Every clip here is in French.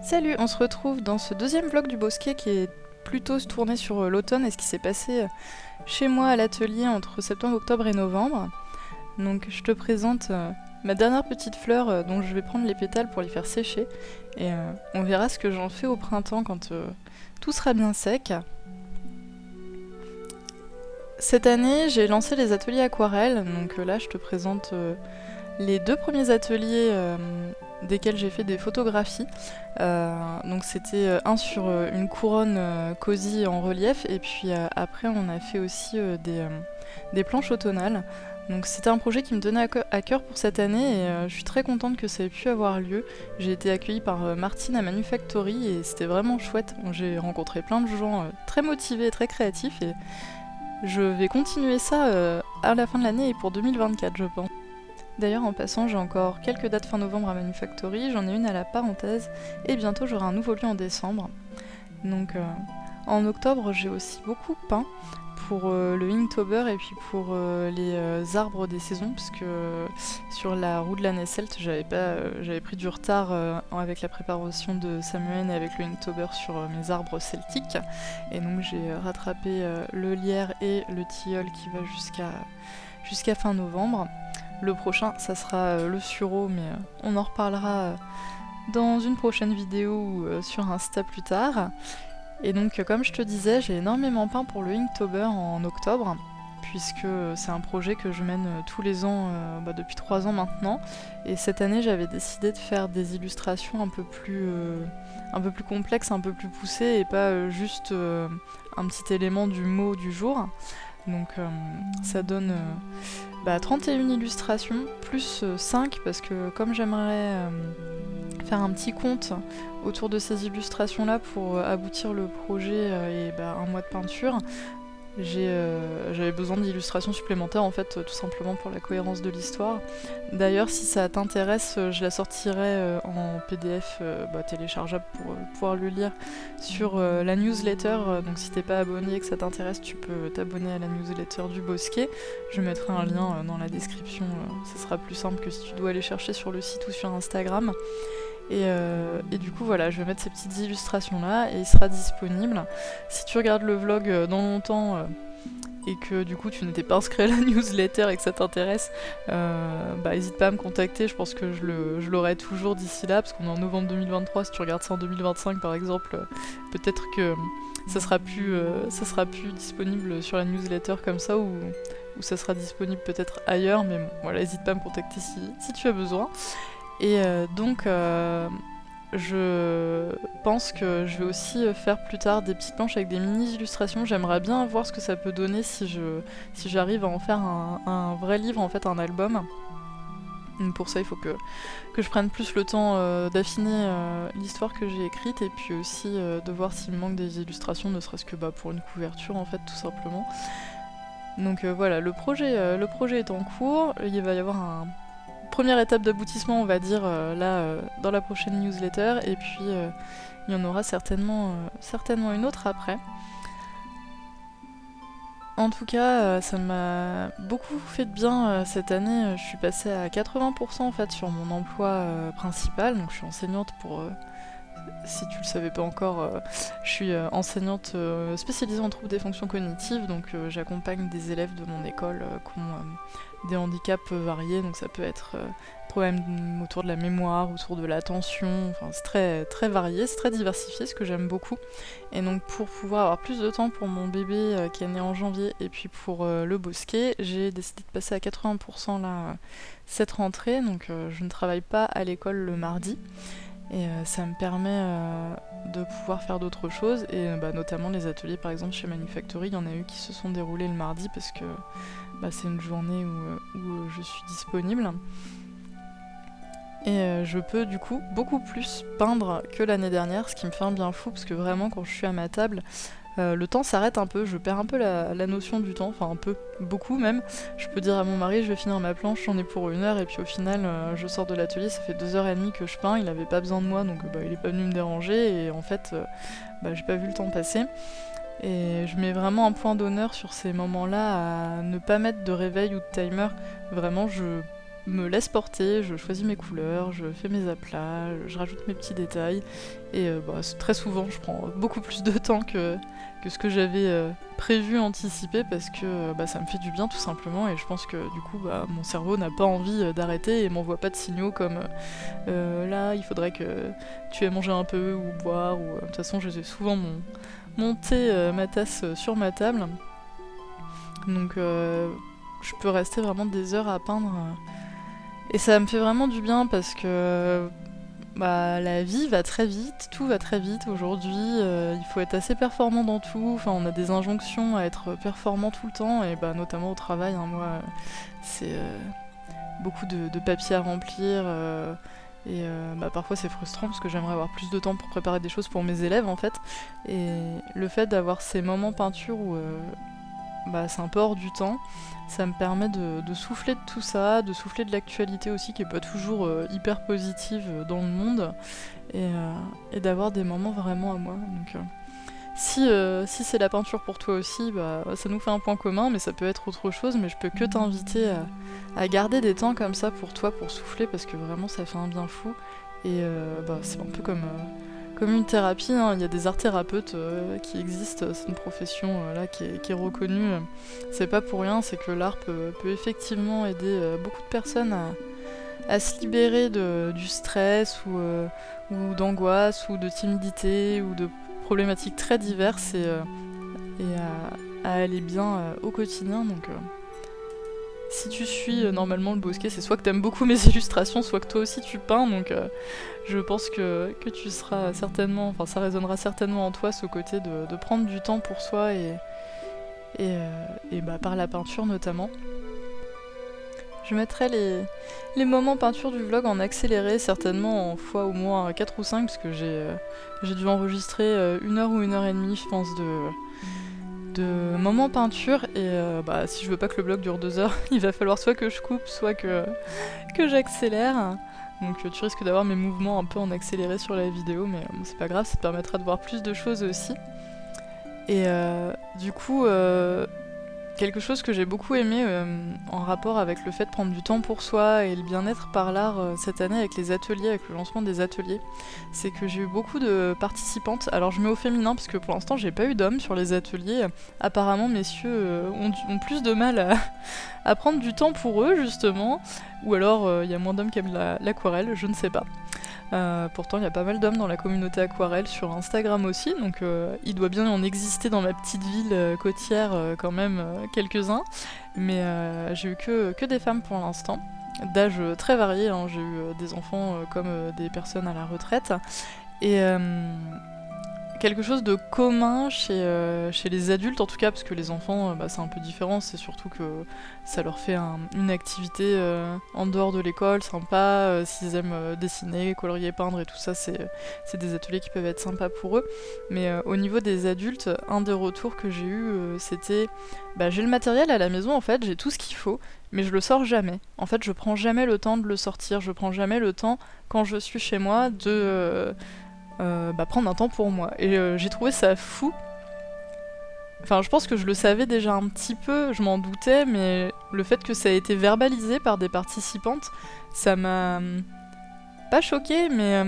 Salut, on se retrouve dans ce deuxième vlog du Bosquet qui est plutôt tourné sur l'automne et ce qui s'est passé chez moi à l'atelier entre septembre, octobre et novembre. Donc je te présente ma dernière petite fleur dont je vais prendre les pétales pour les faire sécher et on verra ce que j'en fais au printemps quand tout sera bien sec. Cette année j'ai lancé les ateliers aquarelles, donc là je te présente les deux premiers ateliers desquels j'ai fait des photographies. Donc c'était un sur une couronne cosy en relief et puis après on a fait aussi des planches automnales. Donc c'était un projet qui me tenait à cœur pour cette année et je suis très contente que ça ait pu avoir lieu. J'ai été accueillie par Martine à Manufactory et c'était vraiment chouette. J'ai rencontré plein de gens très motivés et très créatifs et je vais continuer ça à la fin de l'année et pour 2024 je pense. D'ailleurs, en passant, j'ai encore quelques dates fin novembre à Manufactory, j'en ai une à la parenthèse, et bientôt j'aurai un nouveau lieu en décembre. Donc en octobre, j'ai aussi beaucoup peint pour le Inktober et puis pour les arbres des saisons, parce que sur la roue de la Nesselt, j'avais pris du retard avec la préparation de Samhain et avec le Inktober sur mes arbres celtiques, et donc j'ai rattrapé le lierre et le tilleul qui va jusqu'à fin novembre. Le prochain, ça sera le sureau, mais on en reparlera dans une prochaine vidéo ou sur Insta plus tard. Et donc, comme je te disais, j'ai énormément peint pour le Inktober en octobre, puisque c'est un projet que je mène tous les ans depuis 3 ans maintenant. Et cette année, j'avais décidé de faire des illustrations un peu plus complexes, un peu plus poussées, et pas juste un petit élément du mot du jour. Donc ça donne 31 illustrations, plus 5 parce que comme j'aimerais faire un petit compte autour de ces illustrations là pour aboutir le projet et un mois de peinture, j'avais besoin d'illustrations supplémentaires en fait tout simplement pour la cohérence de l'histoire. D'ailleurs si ça t'intéresse je la sortirai en PDF téléchargeable pour pouvoir le lire sur la newsletter, donc si t'es pas abonné et que ça t'intéresse tu peux t'abonner à la newsletter du Bosquet. Je mettrai un lien dans la description, ce sera plus simple que si tu dois aller chercher sur le site ou sur Instagram. Et du coup voilà, je vais mettre ces petites illustrations là et il sera disponible. Si tu regardes le vlog dans longtemps et que du coup tu n'étais pas inscrit à la newsletter et que ça t'intéresse, n'hésite pas à me contacter, je pense que je l'aurai toujours d'ici là, parce qu'on est en novembre 2023, si tu regardes ça en 2025 par exemple, peut-être que ça sera plus disponible sur la newsletter comme ça, ou ça sera disponible peut-être ailleurs, mais bon, voilà, n'hésite pas à me contacter si tu as besoin. Et donc, je pense que je vais aussi faire plus tard des petites planches avec des mini-illustrations. J'aimerais bien voir ce que ça peut donner si j'arrive à en faire un vrai livre, en fait, un album. Donc pour ça, il faut que je prenne plus le temps d'affiner l'histoire que j'ai écrite et puis aussi de voir s'il me manque des illustrations, ne serait-ce que pour une couverture, en fait, tout simplement. Donc voilà, le projet est en cours. Il va y avoir un première étape d'aboutissement, on va dire, dans la prochaine newsletter, et puis il y en aura certainement une autre après. En tout cas, ça m'a beaucoup fait de bien cette année. Je suis passée à 80% en fait sur mon emploi principal, donc je suis enseignante pour... si tu le savais pas encore, je suis enseignante spécialisée en troubles des fonctions cognitives, donc j'accompagne des élèves de mon école qui ont des handicaps variés, donc ça peut être problèmes autour de la mémoire, autour de l'attention, enfin c'est très, très varié, c'est très diversifié, ce que j'aime beaucoup. Et donc pour pouvoir avoir plus de temps pour mon bébé qui est né en janvier et puis pour le Bosquet, j'ai décidé de passer à 80% là cette rentrée, donc je ne travaille pas à l'école le mardi. Et ça me permet de pouvoir faire d'autres choses, et notamment les ateliers par exemple chez Manufactory, il y en a eu qui se sont déroulés le mardi parce que c'est une journée où je suis disponible. Et je peux du coup beaucoup plus peindre que l'année dernière, ce qui me fait un bien fou parce que vraiment quand je suis à ma table, le temps s'arrête un peu, je perds un peu la notion du temps, enfin un peu, beaucoup même. Je peux dire à mon mari je vais finir ma planche, j'en ai pour 1 heure, et puis au final je sors de l'atelier, ça fait 2h30 que je peins, il avait pas besoin de moi donc il est pas venu me déranger, et en fait j'ai pas vu le temps passer. Et je mets vraiment un point d'honneur sur ces moments-là à ne pas mettre de réveil ou de timer. Vraiment me laisse porter, je choisis mes couleurs, je fais mes aplats, je rajoute mes petits détails. Et très souvent, je prends beaucoup plus de temps que ce que j'avais prévu, anticipé, parce que ça me fait du bien tout simplement. Et je pense que du coup, mon cerveau n'a pas envie d'arrêter et m'envoie pas de signaux comme là, il faudrait que tu aies mangé un peu ou boire. Ou de toute façon, j'ai souvent mon thé, ma tasse sur ma table. Donc je peux rester vraiment des heures à peindre. Et ça me fait vraiment du bien parce que la vie va très vite, tout va très vite aujourd'hui. Il faut être assez performant dans tout. Enfin, on a des injonctions à être performant tout le temps, et notamment au travail. Hein, moi, c'est beaucoup de papiers à remplir. Et parfois c'est frustrant parce que j'aimerais avoir plus de temps pour préparer des choses pour mes élèves en fait. Et le fait d'avoir ces moments peinture où c'est un peu hors du temps, ça me permet de souffler de tout ça, de souffler de l'actualité aussi qui est pas toujours hyper positive dans le monde, et d'avoir des moments vraiment à moi. Donc si c'est la peinture pour toi aussi, ça nous fait un point commun, mais ça peut être autre chose. Mais je peux que t'inviter à garder des temps comme ça pour toi, pour souffler, parce que vraiment ça fait un bien fou. Et c'est un peu comme une thérapie, hein. Il y a des art thérapeutes qui existent, c'est une profession là qui est reconnue. C'est pas pour rien, c'est que l'art peut effectivement aider beaucoup de personnes à se libérer du stress ou d'angoisse ou de timidité ou de problématiques très diverses, et à aller bien au quotidien. Donc si tu suis normalement le bosquet, c'est soit que t'aimes beaucoup mes illustrations, soit que toi aussi tu peins, donc je pense que tu seras certainement, enfin ça résonnera certainement en toi, ce côté de prendre du temps pour soi, et par la peinture notamment. Je mettrai les moments peinture du vlog en accéléré, certainement en fois au moins 4 ou 5, parce que j'ai dû enregistrer 1 heure ou 1 heure et demie, je pense, de moments peinture. Et si je veux pas que le vlog dure 2 heures, il va falloir soit que je coupe, soit que j'accélère. Donc tu risques d'avoir mes mouvements un peu en accéléré sur la vidéo, mais c'est pas grave, ça te permettra de voir plus de choses aussi. Et du coup, quelque chose que j'ai beaucoup aimé en rapport avec le fait de prendre du temps pour soi et le bien-être par l'art cette année avec les ateliers, avec le lancement des ateliers, c'est que j'ai eu beaucoup de participantes. Alors je mets au féminin parce que pour l'instant j'ai pas eu d'hommes sur les ateliers. Apparemment messieurs ont plus de mal à prendre du temps pour eux justement, ou alors il y a moins d'hommes qui aiment l'aquarelle, je ne sais pas. Pourtant il y a pas mal d'hommes dans la communauté aquarelle sur Instagram aussi, donc il doit bien en exister dans ma petite ville côtière quand même quelques-uns, mais j'ai eu que des femmes pour l'instant, d'âge très varié, hein. J'ai eu des enfants comme des personnes à la retraite, et quelque chose de commun chez les adultes en tout cas, parce que les enfants c'est un peu différent, c'est surtout que ça leur fait une activité en dehors de l'école sympa, s'ils aiment dessiner, colorier, peindre et tout ça, c'est des ateliers qui peuvent être sympas pour eux. Mais au niveau des adultes, un des retours que j'ai eu c'était j'ai le matériel à la maison en fait, j'ai tout ce qu'il faut, mais je le sors jamais. En fait je prends jamais le temps de le sortir, je prends jamais le temps quand je suis chez moi de prendre un temps pour moi. Et j'ai trouvé ça fou. Enfin, je pense que je le savais déjà un petit peu, je m'en doutais, mais le fait que ça ait été verbalisé par des participantes, ça m'a pas choquée, mais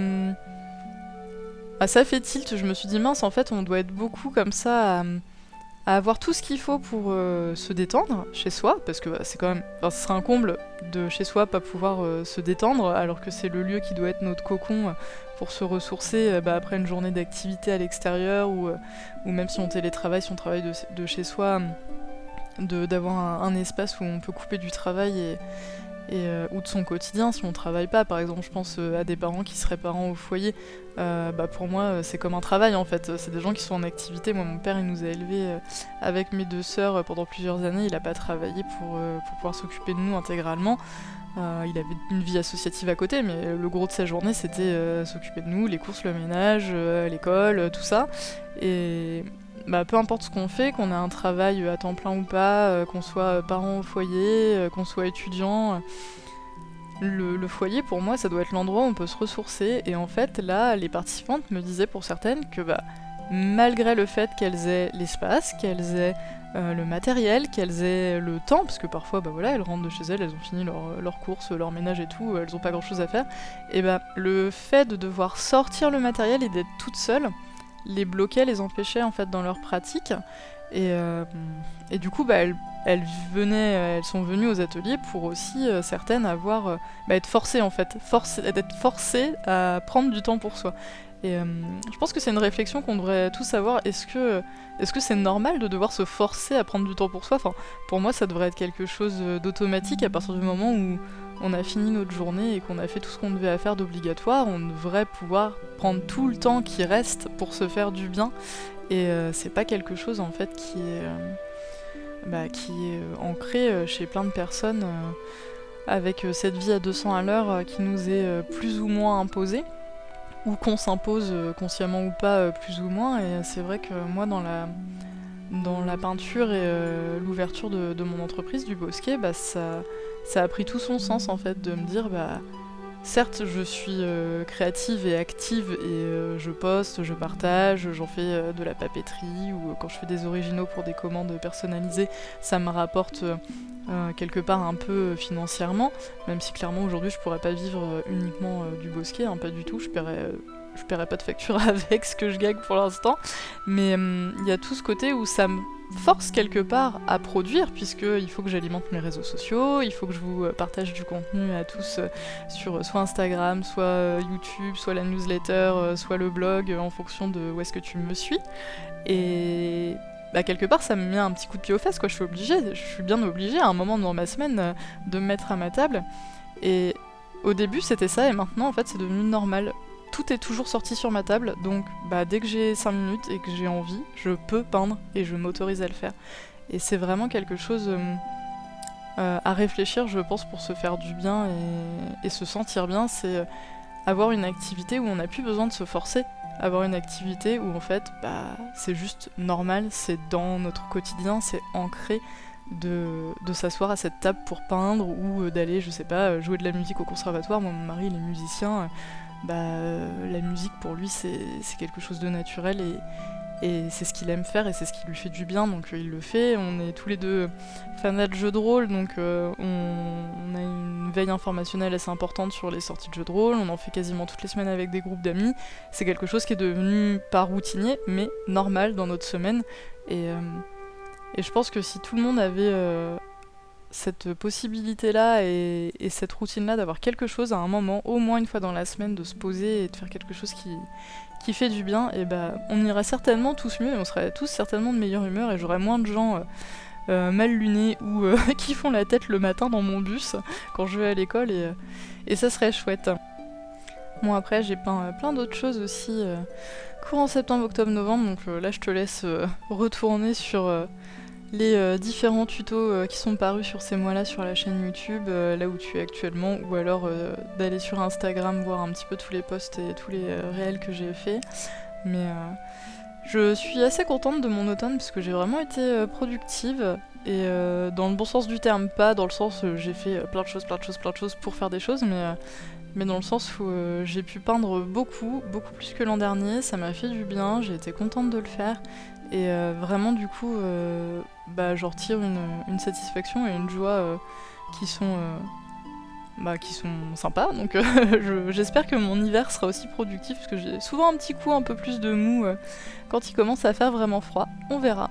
ça fait tilt. Je me suis dit, mince, en fait, on doit être beaucoup comme ça à avoir tout ce qu'il faut pour se détendre chez soi, parce que c'est quand même, ce serait un comble de chez soi pas pouvoir se détendre, alors que c'est le lieu qui doit être notre cocon pour se ressourcer après une journée d'activité à l'extérieur, ou même si on télétravaille, si on travaille de chez soi, d'avoir un espace où on peut couper du travail ou de son quotidien si on travaille pas. Par exemple, je pense à des parents qui seraient parents au foyer. Pour moi, c'est comme un travail en fait. C'est des gens qui sont en activité. Moi, mon père, il nous a élevés avec mes 2 sœurs pendant plusieurs années. Il a pas travaillé pour pouvoir s'occuper de nous intégralement. Il avait une vie associative à côté, mais le gros de sa journée, c'était s'occuper de nous, les courses, le ménage, l'école, tout ça. Et peu importe ce qu'on fait, qu'on ait un travail à temps plein ou pas, qu'on soit parent au foyer, qu'on soit étudiant, le foyer pour moi ça doit être l'endroit où on peut se ressourcer. Et en fait là les participantes me disaient pour certaines que malgré le fait qu'elles aient l'espace, qu'elles aient le matériel, qu'elles aient le temps, parce que parfois elles rentrent de chez elles, elles ont fini leurs courses, leur ménage et tout, elles ont pas grand chose à faire, et le fait de devoir sortir le matériel et d'être toutes seules les bloquait, les empêchait en fait dans leur pratique, et du coup elles sont venues aux ateliers pour aussi certaines avoir être forcées en fait, d'être forcées à prendre du temps pour soi. Et je pense que c'est une réflexion qu'on devrait tous avoir. Est-ce que c'est normal de devoir se forcer à prendre du temps pour soi ? Enfin, pour moi, ça devrait être quelque chose d'automatique à partir du moment où on a fini notre journée et qu'on a fait tout ce qu'on devait faire d'obligatoire. On devrait pouvoir prendre tout le temps qui reste pour se faire du bien. Et c'est pas quelque chose en fait qui est ancré chez plein de personnes avec cette vie à 200 à l'heure qui nous est plus ou moins imposée, ou qu'on s'impose consciemment ou pas plus ou moins. Et c'est vrai que moi dans la peinture et l'ouverture de mon entreprise du Bosquet, ça a pris tout son sens en fait de me dire certes je suis créative et active et je poste, je partage, j'en fais de la papeterie ou quand je fais des originaux pour des commandes personnalisées, ça me rapporte quelque part un peu financièrement, même si clairement aujourd'hui je pourrais pas vivre uniquement du Bosquet, pas du tout, je paierais pas de facture avec ce que je gagne pour l'instant, mais il y a tout ce côté où ça me force quelque part à produire, puisqu'il faut que j'alimente mes réseaux sociaux, il faut que je vous partage du contenu à tous sur soit Instagram, soit YouTube, soit la newsletter, soit le blog, en fonction de où est-ce que tu me suis. Et quelque part ça me met un petit coup de pied aux fesses, quoi. Je suis bien obligée à un moment dans ma semaine de me mettre à ma table. Et au début c'était ça, et maintenant en fait c'est devenu normal. Tout est toujours sorti sur ma table, donc dès que j'ai 5 minutes et que j'ai envie, je peux peindre et je m'autorise à le faire. Et c'est vraiment quelque chose à réfléchir, je pense, pour se faire du bien et se sentir bien. C'est avoir une activité où on n'a plus besoin de se forcer, avoir une activité où en fait c'est juste normal, c'est dans notre quotidien, c'est ancré de s'asseoir à cette table pour peindre ou d'aller, je sais pas, jouer de la musique au conservatoire. Moi, mon mari, il est musicien. La musique pour lui c'est quelque chose de naturel et c'est ce qu'il aime faire et c'est ce qui lui fait du bien, donc il le fait. On est tous les deux fanats de jeux de rôle, donc on a une veille informationnelle assez importante sur les sorties de jeux de rôle, on en fait quasiment toutes les semaines avec des groupes d'amis. C'est quelque chose qui est devenu pas routinier mais normal dans notre semaine, et je pense que si tout le monde avait cette possibilité-là et cette routine-là d'avoir quelque chose à un moment, au moins une fois dans la semaine, de se poser et de faire quelque chose qui fait du bien, et on irait certainement tous mieux et on serait tous certainement de meilleure humeur, et j'aurais moins de gens mal lunés ou qui font la tête le matin dans mon bus quand je vais à l'école, et ça serait chouette. Bon, après j'ai peint plein d'autres choses aussi courant septembre, octobre, novembre, donc là je te laisse retourner sur les différents tutos qui sont parus sur ces mois-là sur la chaîne YouTube, là où tu es actuellement, ou alors d'aller sur Instagram voir un petit peu tous les posts et tous les réels que j'ai fait. Mais je suis assez contente de mon automne parce que j'ai vraiment été productive, et dans le bon sens du terme, pas dans le sens où j'ai fait plein de choses pour faire des choses, mais dans le sens où j'ai pu peindre beaucoup plus que l'an dernier. Ça m'a fait du bien, j'ai été contente de le faire. Et vraiment du coup j'en retire une satisfaction et une joie qui sont sympas, donc j'espère que mon hiver sera aussi productif, parce que j'ai souvent un petit coup un peu plus de mou quand il commence à faire vraiment froid. On verra.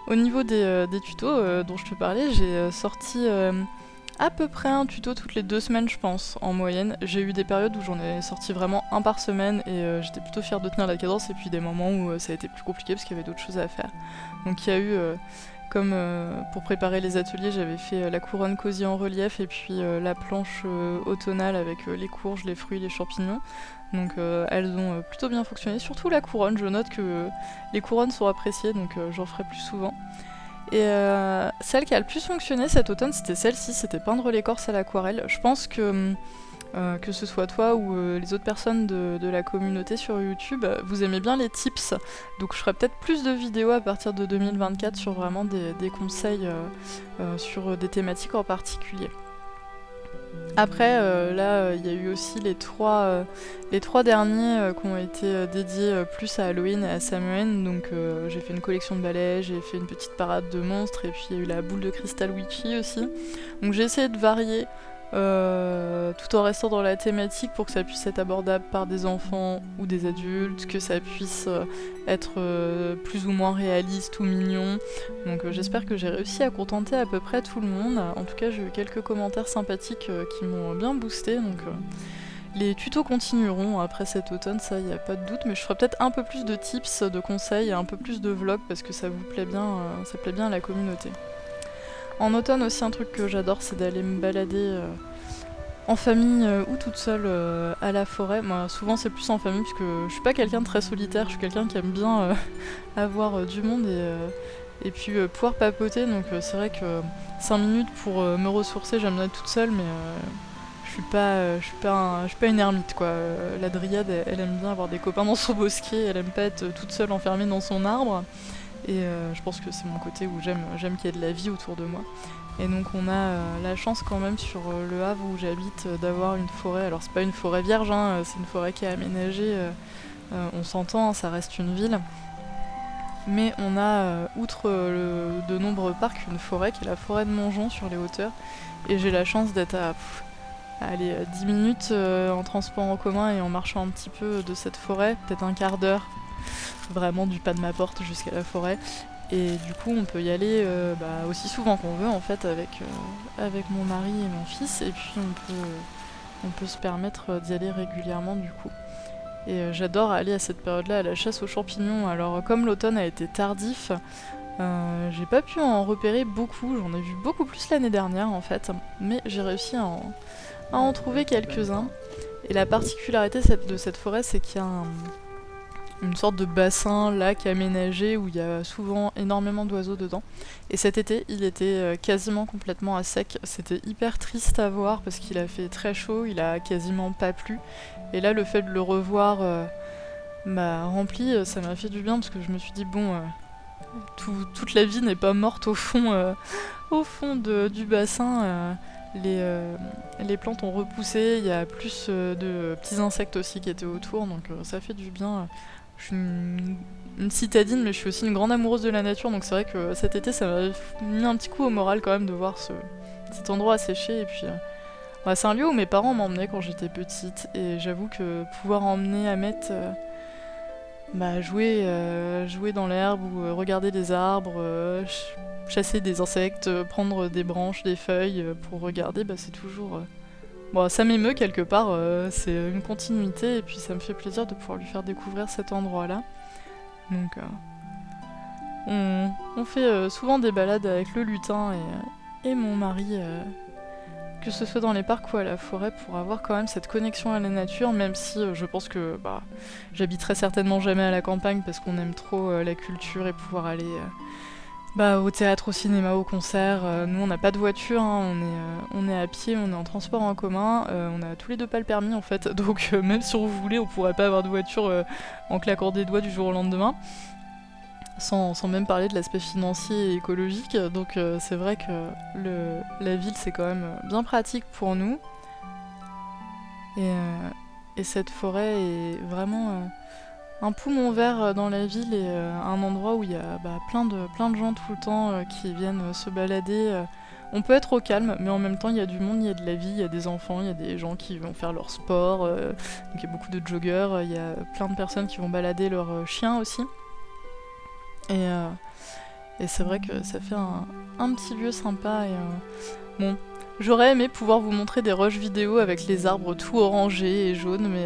Au niveau des tutos dont je te parlais, j'ai sorti à peu près un tuto toutes les 2 semaines, je pense, en moyenne. J'ai eu des périodes où j'en ai sorti vraiment un par semaine et j'étais plutôt fière de tenir la cadence, et puis des moments où ça a été plus compliqué parce qu'il y avait d'autres choses à faire. Donc il y a eu, comme pour préparer les ateliers, j'avais fait la couronne cosy en relief et puis la planche automnale avec les courges, les fruits, les champignons. Donc elles ont plutôt bien fonctionné, surtout la couronne. Je note que les couronnes sont appréciées, donc j'en ferai plus souvent. Et celle qui a le plus fonctionné cet automne, c'était celle-ci, c'était peindre l'écorce à l'aquarelle. Je pense que ce soit toi ou les autres personnes de la communauté sur YouTube, vous aimez bien les tips. Donc je ferai peut-être plus de vidéos à partir de 2024 sur vraiment des conseils sur des thématiques en particulier. Après, là, il y a eu aussi les trois derniers qui ont été dédiés plus à Halloween et à Samhain. Donc j'ai fait une collection de balais, j'ai fait une petite parade de monstres, et puis il y a eu la boule de cristal witchy aussi. Donc j'ai essayé de varier tout en restant dans la thématique pour que ça puisse être abordable par des enfants ou des adultes, que ça puisse être plus ou moins réaliste ou mignon. Donc j'espère que j'ai réussi à contenter à peu près tout le monde. En tout cas, j'ai eu quelques commentaires sympathiques qui m'ont bien boosté. Donc les tutos continueront après cet automne, ça y a pas de doute, mais je ferai peut-être un peu plus de tips, de conseils et un peu plus de vlogs parce que ça vous plaît bien, ça plaît bien à la communauté. En automne aussi, un truc que j'adore, c'est d'aller me balader en famille ou toute seule à la forêt. Moi, souvent c'est plus en famille parce que je suis pas quelqu'un de très solitaire, je suis quelqu'un qui aime bien avoir du monde et puis pouvoir papoter. Donc c'est vrai que 5 minutes pour me ressourcer, j'aime bien être toute seule, mais je suis pas une ermite quoi. La dryade, elle aime bien avoir des copains dans son bosquet, elle aime pas être toute seule enfermée dans son arbre. Et je pense que c'est mon côté où j'aime qu'il y ait de la vie autour de moi. Et donc on a la chance quand même sur le Havre où j'habite d'avoir une forêt. Alors c'est pas une forêt vierge, hein, c'est une forêt qui est aménagée. On s'entend, hein, ça reste une ville. Mais on a, outre de nombreux parcs, une forêt qui est la forêt de Montjon sur les hauteurs. Et j'ai la chance d'être à 10 minutes en transport en commun et en marchant un petit peu de cette forêt, peut-être un quart d'heure, vraiment du pas de ma porte jusqu'à la forêt. Et du coup on peut y aller aussi souvent qu'on veut en fait avec mon mari et mon fils, et puis on peut se permettre d'y aller régulièrement du coup. Et j'adore aller à cette période-là à la chasse aux champignons. Alors comme l'automne a été tardif, j'ai pas pu en repérer beaucoup, j'en ai vu beaucoup plus l'année dernière en fait, mais j'ai réussi à en trouver quelques-uns. Et la particularité de cette forêt, c'est qu'il y a une sorte de bassin, lac aménagé où il y a souvent énormément d'oiseaux dedans. Et cet été, il était quasiment complètement à sec. C'était hyper triste à voir parce qu'il a fait très chaud, il a quasiment pas plu. Et là, le fait de le revoir rempli, ça m'a fait du bien parce que je me suis dit, bon, toute la vie n'est pas morte au fond, du bassin. Les plantes ont repoussé, il y a plus de petits insectes aussi qui étaient autour, donc ça fait du bien. Je suis une citadine, mais je suis aussi une grande amoureuse de la nature, donc c'est vrai que cet été ça m'a mis un petit coup au moral quand même de voir cet endroit asséché. Et puis c'est un lieu où mes parents m'emmenaient quand j'étais petite, et j'avoue que pouvoir emmener Ahmet jouer dans l'herbe ou regarder les arbres, chasser des insectes, prendre des branches, des feuilles pour regarder, c'est toujours... Bon, ça m'émeut quelque part, c'est une continuité, et puis ça me fait plaisir de pouvoir lui faire découvrir cet endroit-là. Donc on fait souvent des balades avec le lutin et mon mari, que ce soit dans les parcs ou à la forêt, pour avoir quand même cette connexion à la nature, même si je pense que j'habiterai certainement jamais à la campagne parce qu'on aime trop la culture et pouvoir aller... au théâtre, au cinéma, au concert. Nous, on n'a pas de voiture, hein, on est à pied, on est en transport en commun. On a tous les deux pas le permis en fait, donc même si on voulait, on pourrait pas avoir de voiture en claquant des doigts du jour au lendemain. Sans même parler de l'aspect financier et écologique. Donc c'est vrai que la ville, c'est quand même bien pratique pour nous. Et cette forêt est vraiment... un poumon vert dans la ville, et un endroit où il y a plein de gens tout le temps qui viennent se balader. On peut être au calme, mais en même temps il y a du monde, il y a de la vie, il y a des enfants, il y a des gens qui vont faire leur sport, donc il y a beaucoup de joggeurs, il y a plein de personnes qui vont balader leurs chiens aussi. Et c'est vrai que ça fait un petit lieu sympa. Bon, j'aurais aimé pouvoir vous montrer des rushs vidéo avec les arbres tout orangés et jaunes, mais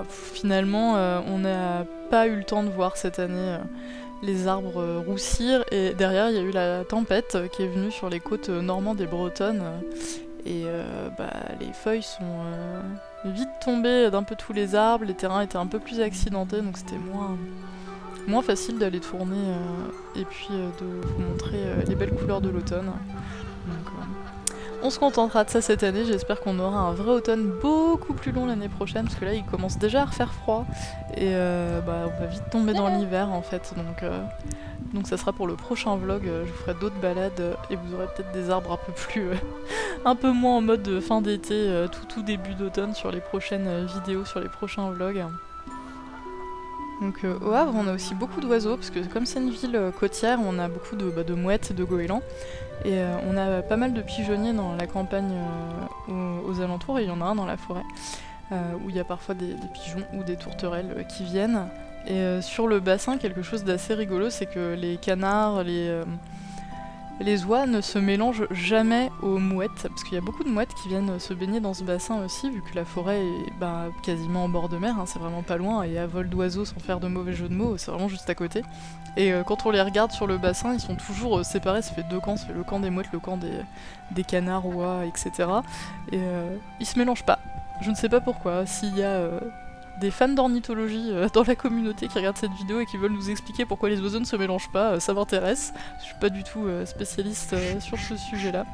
finalement on n'a pas eu le temps de voir cette année les arbres roussir. Et derrière il y a eu la tempête qui est venue sur les côtes normandes et bretonnes, et les feuilles sont vite tombées d'un peu tous les arbres, les terrains étaient un peu plus accidentés, donc c'était moins facile d'aller tourner et puis de vous montrer les belles couleurs de l'automne. Donc, on se contentera de ça cette année, j'espère qu'on aura un vrai automne beaucoup plus long l'année prochaine, parce que là il commence déjà à refaire froid, et on va vite tomber dans l'hiver en fait, donc ça sera pour le prochain vlog, je vous ferai d'autres balades, et vous aurez peut-être des arbres un peu plus... un peu moins en mode fin d'été, tout début d'automne sur les prochaines vidéos, sur les prochains vlogs. Donc au Havre, on a aussi beaucoup d'oiseaux, parce que comme c'est une ville côtière, on a beaucoup de mouettes et de goélands. Et on a pas mal de pigeonniers dans la campagne aux alentours, et il y en a un dans la forêt, où il y a parfois des pigeons ou des tourterelles qui viennent. Et sur le bassin, quelque chose d'assez rigolo, c'est que les canards, les oies ne se mélangent jamais aux mouettes, parce qu'il y a beaucoup de mouettes qui viennent se baigner dans ce bassin aussi, vu que la forêt est quasiment en bord de mer, hein, c'est vraiment pas loin, et à vol d'oiseaux sans faire de mauvais jeu de mots, c'est vraiment juste à côté. Et quand on les regarde sur le bassin, ils sont toujours séparés, ça fait deux camps, ça fait le camp des mouettes, le camp des canards, oies, etc. Et ils se mélangent pas. Je ne sais pas pourquoi, s'il y a... des fans d'ornithologie dans la communauté qui regardent cette vidéo et qui veulent nous expliquer pourquoi les oiseaux ne se mélangent pas, ça m'intéresse. Je suis pas du tout spécialiste sur ce sujet-là.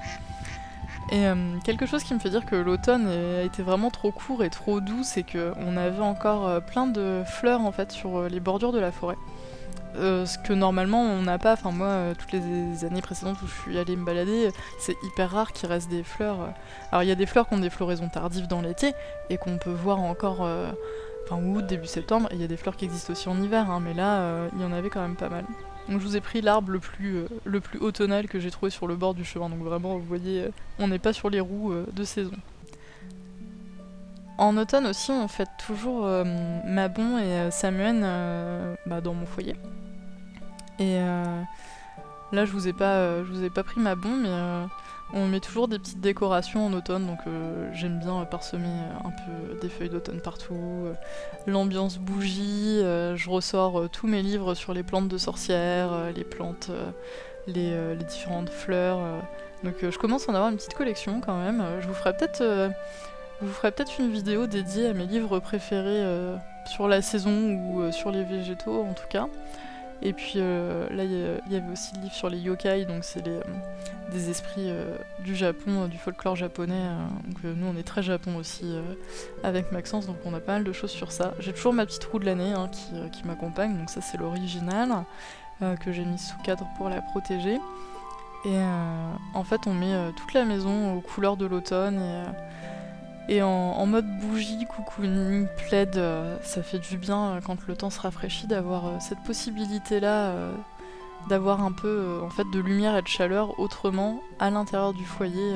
Et quelque chose qui me fait dire que l'automne a été vraiment trop court et trop doux, c'est qu'on avait encore plein de fleurs en fait sur les bordures de la forêt. Ce que normalement on n'a pas, enfin moi toutes les années précédentes où je suis allée me balader, c'est hyper rare qu'il reste des fleurs. Alors il y a des fleurs qui ont des floraisons tardives dans l'été et qu'on peut voir encore fin août, début septembre, et il y a des fleurs qui existent aussi en hiver, hein, mais là il y en avait quand même pas mal. Donc je vous ai pris l'arbre le plus automnal que j'ai trouvé sur le bord du chemin, donc vraiment vous voyez, on n'est pas sur les roues de saison. En automne aussi on fête toujours Mabon et Samhain dans mon foyer. Et là je vous ai pas pris Mabon, mais on met toujours des petites décorations en automne, donc j'aime bien parsemer un peu des feuilles d'automne partout, l'ambiance bougie, je ressors tous mes livres sur les plantes de sorcières, les plantes, les différentes fleurs, donc je commence à en avoir une petite collection quand même, je vous ferai peut-être une vidéo dédiée à mes livres préférés sur la saison ou sur les végétaux en tout cas. Et puis là il y avait aussi le livre sur les yokai, donc c'est des esprits du Japon, du folklore japonais. Donc nous on est très Japon aussi avec Maxence, donc on a pas mal de choses sur ça. J'ai toujours ma petite roue de l'année qui m'accompagne, donc ça c'est l'original que j'ai mis sous cadre pour la protéger. Et en fait on met toute la maison aux couleurs de l'automne et en mode bougie, cocooning, plaid, ça fait du bien quand le temps se rafraîchit d'avoir cette possibilité-là, d'avoir un peu en fait de lumière et de chaleur autrement à l'intérieur du foyer.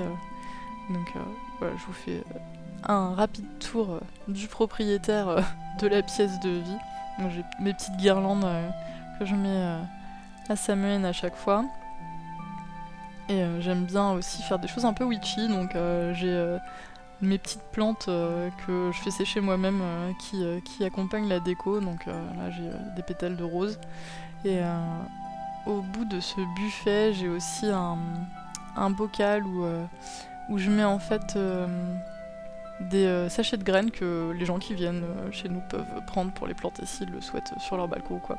Donc voilà, je vous fais un rapide tour du propriétaire de la pièce de vie. Donc, j'ai mes petites guirlandes que je mets à Samhain à chaque fois. Et j'aime bien aussi faire des choses un peu witchy, donc j'ai mes petites plantes que je fais sécher moi-même qui accompagnent la déco, donc là j'ai des pétales de rose. Et au bout de ce buffet j'ai aussi un bocal où je mets en fait des sachets de graines que les gens qui viennent chez nous peuvent prendre pour les planter s'ils le souhaitent sur leur balcon ou quoi.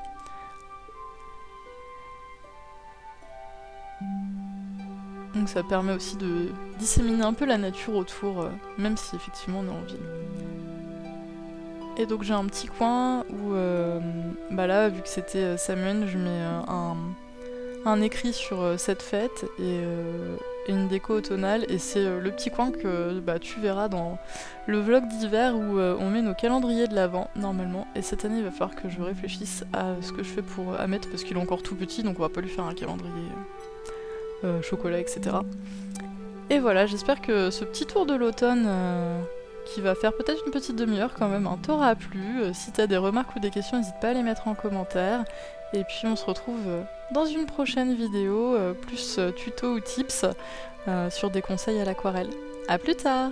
Donc ça permet aussi de disséminer un peu la nature autour, même si effectivement on est en ville. Et donc j'ai un petit coin où, là vu que c'était Samhain, je mets un écrit sur cette fête et une déco automnale, et c'est le petit coin que tu verras dans le vlog d'hiver où on met nos calendriers de l'Avent normalement. Et cette année il va falloir que je réfléchisse à ce que je fais pour Ahmet parce qu'il est encore tout petit, donc on va pas lui faire un calendrier chocolat, etc. Et voilà, j'espère que ce petit tour de l'automne qui va faire peut-être une petite demi-heure quand même, t'aura plu. Si t'as des remarques ou des questions, n'hésite pas à les mettre en commentaire. Et puis on se retrouve dans une prochaine vidéo, plus tuto ou tips sur des conseils à l'aquarelle. A plus tard!